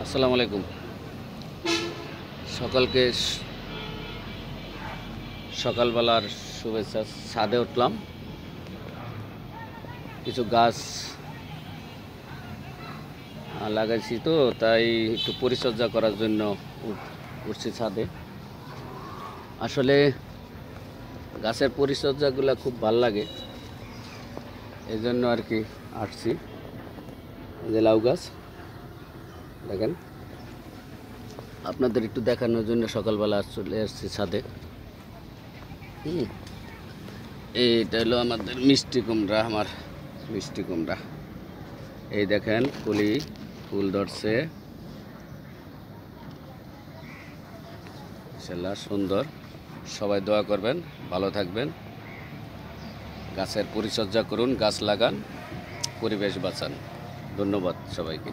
আসসালামু আলাইকুম। সকলকে সকালবেলার শুভেচ্ছা। ছাদে উঠলাম, কিছু গাছ লাগাইছি তো তাই একটু পরিচর্যা করার জন্য উঠছি ছাদে। আসলে গাছের পরিচর্যাগুলো খুব ভাল লাগে, এই জন্য আর কি আসছি। এই যে লাউ গাছ দেখেন, আপনাদের একটু দেখানোর জন্য সকালবেলা চলে আসছি ছাদে। এইটা হলো আমাদের মিষ্টি কুমড়া, আমার মিষ্টি কুমড়া। এই দেখেন ফুল ধরছে, ইনশাআল্লাহ সুন্দর। সবাই দোয়া করবেন, ভালো থাকবেন, গাছের পরিচর্যা করুন, গাছ লাগান, পরিবেশ বাঁচান। ধন্যবাদ সবাইকে।